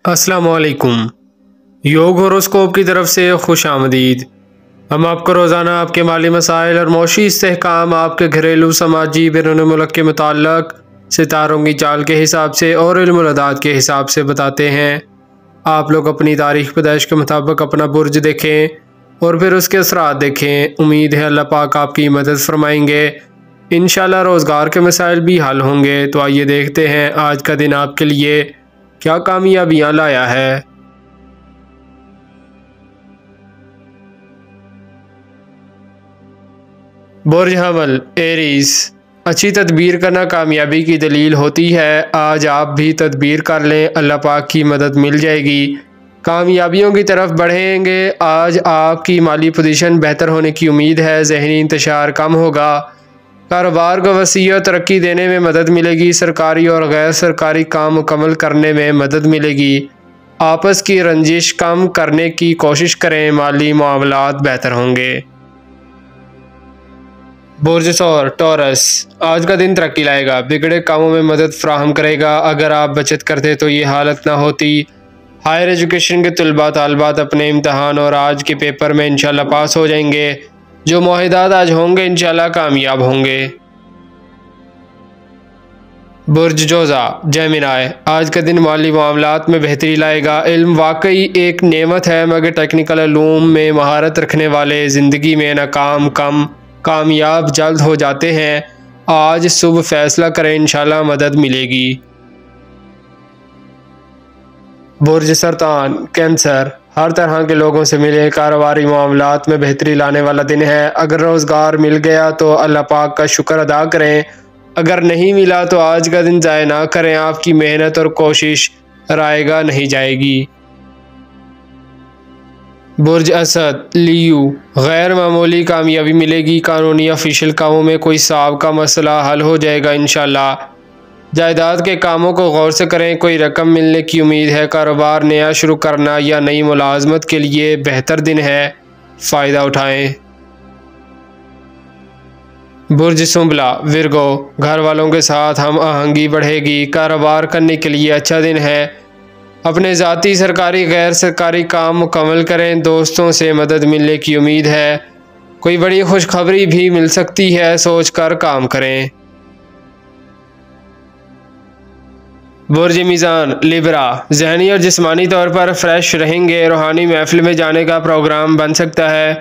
अस्सलामुअलैकुम। योग होरोस्कोप की तरफ से खुश आमदीद। हम आपको रोज़ाना आपके माली मसाइल और मौशी इस्तेहकाम, आपके घरेलू, समाजी, बैरून मुल्क के मुताल्लक सितारों की चाल के हिसाब से और इल्मुल-अदाद के हिसाब से बताते हैं। आप लोग अपनी तारीख़ पैदाइश के मुताबिक अपना बुर्ज देखें और फिर उसके असरात देखें। उम्मीद है अल्लाह पाक आपकी मदद फरमाएंगे। इंशाअल्लाह रोज़गार के मसाइल भी हल होंगे। तो आइए देखते हैं आज का दिन आपके लिए क्या कामयाबियाँ लाया है। बुर्ज हमल एरीज, अच्छी तदबीर करना कामयाबी की दलील होती है। आज आप भी तदबीर कर लें, अल्लाह पाक की मदद मिल जाएगी, कामयाबियों की तरफ बढ़ेंगे। आज आपकी माली पोजीशन बेहतर होने की उम्मीद है। जहनी इंतशार कम होगा। कारोबार को वसी और तरक्की देने में मदद मिलेगी। सरकारी और गैर सरकारी काम मुकम्मल करने में मदद मिलेगी। आपस की रंजिश कम करने की कोशिश करें, माली मामलात बेहतर होंगे। बुर्ज सौर टॉरस, आज का दिन तरक्की लाएगा, बिगड़े कामों में मदद फ्राहम करेगा। अगर आप बचत करते तो ये हालत ना होती। हायर एजुकेशन के तलबा तालबात अपने इम्तहान और आज के पेपर में इंशाल्लाह पास हो जाएंगे। जो मुआहिदात आज होंगे इंशाल्लाह कामयाब होंगे। बुर्ज जोज़ा जेमिनाई, आज का दिन माली मामलात में बेहतरी लाएगा। इल्म वाकई एक नेमत है, मगर टेक्निकल उलूम में महारत रखने वाले ज़िंदगी में नाकाम कम कामयाब जल्द हो जाते हैं। आज सुबह फैसला करें, इंशाल्लाह मदद मिलेगी। बुर्ज सरतान कैंसर, हर तरह के लोगों से मिले, कारोबारी मामलात में बेहतरी लाने वाला दिन है। अगर रोज़गार मिल गया तो अल्लाह पाक का शुक्र अदा करें, अगर नहीं मिला तो आज का दिन ज़ाया ना करें। आपकी मेहनत और कोशिश रायगा नहीं जाएगी। बुर्ज असद लियू, गैर मामूली कामयाबी मिलेगी। कानूनी ऑफिशियल कामों में कोई साहब का मसला हल हो जाएगा इंशाल्लाह। जायदाद के कामों को गौर से करें, कोई रकम मिलने की उम्मीद है। कारोबार नया शुरू करना या नई मुलाजमत के लिए बेहतर दिन है, फ़ायदा उठाएं। बुर्ज सुंबला विरगो, घर वालों के साथ हम आहंगी बढ़ेगी। कारोबार करने के लिए अच्छा दिन है। अपने ज़ाती सरकारी गैर सरकारी काम मुकम्मल करें। दोस्तों से मदद मिलने की उम्मीद है। कोई बड़ी खुशखबरी भी मिल सकती है, सोच कर काम करें। बुर्ज मीज़ान लिब्रा, जहनी और जिस्मानी तौर पर फ्रेश रहेंगे। रूहानी महफिल में जाने का प्रोग्राम बन सकता है।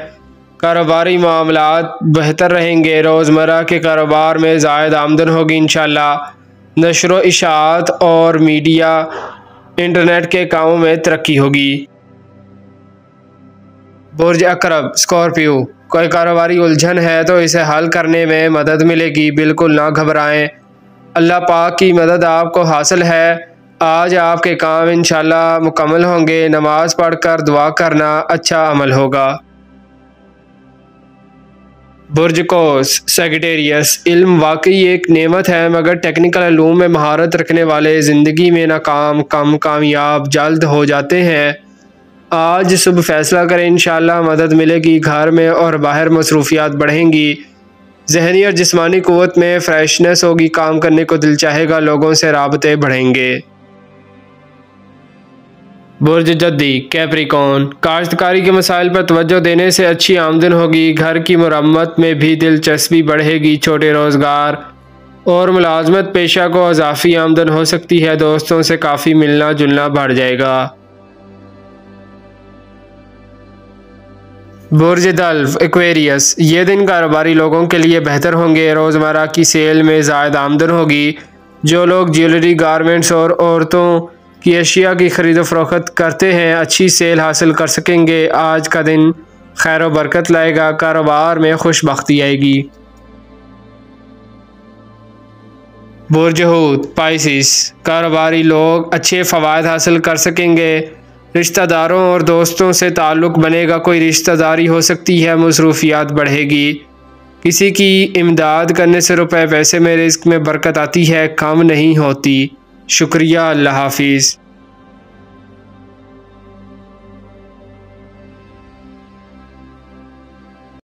कारोबारी मामलात बेहतर रहेंगे। रोज़मर्रा के कारोबार में ज़ायद आमदन होगी इंशाल्लाह। नशर इशाअत और मीडिया इंटरनेट के कामों में तरक्की होगी। बुर्ज अकरब स्कॉर्पियो, कोई कारोबारी उलझन है तो इसे हल करने में मदद मिलेगी। बिल्कुल ना घबराएं, अल्लाह पाक की मदद आपको हासिल है। आज आपके काम इंशाल्लाह मुकम्मल होंगे। नमाज पढ़कर दुआ करना अच्छा अमल होगा। बुर्ज कोस सेगिटेरियस, इल्म वाकई एक नेमत है, मगर टेक्निकल उलूम में महारत रखने वाले ज़िंदगी में नाकाम कम कामयाब जल्द हो जाते हैं। आज सुबह फैसला करें, इंशाल्लाह मदद मिलेगी। घर में और बाहर मसरूफियात बढ़ेंगी। जहनी और जिस्मानी क़ुव्वत में फ्रेशनेस होगी। काम करने को दिल चाहेगा। लोगों से राबते बढ़ेंगे। बुर्ज जद्दी कैप्रिकॉन, काश्तकारी के मसाइल पर तवज्जो देने से अच्छी आमदन होगी। घर की मरम्मत में भी दिलचस्पी बढ़ेगी। छोटे रोज़गार और मुलाजमत पेशा को अज़ाफ़ी आमदन हो सकती है। दोस्तों से काफ़ी मिलना जुलना बढ़ जाएगा। बुर्ज दल्फ एक्वेरियस, ये दिन कारोबारी लोगों के लिए बेहतर होंगे। रोज़मर्रा की सेल में ज़ायद आमदन होगी। जो लोग ज्वेलरी, गारमेंट्स और औरतों की अशिया की खरीद फरोख्त करते हैं, अच्छी सेल हासिल कर सकेंगे। आज का दिन खैर व बरकत लाएगा। कारोबार में खुशबख्ती आएगी। बुर्ज हूत पाइसिस, कारोबारी लोग अच्छे फ़वाद हासिल कर सकेंगे। रिश्तेदारों और दोस्तों से ताल्लुक़ बनेगा। कोई रिश्तेदारी हो सकती है। मसरूफियात बढ़ेगी। किसी की इमदाद करने से रुपए पैसे में रिज़्क़ में बरकत आती है, कम नहीं होती। शुक्रिया, अल्लाह हाफिज़।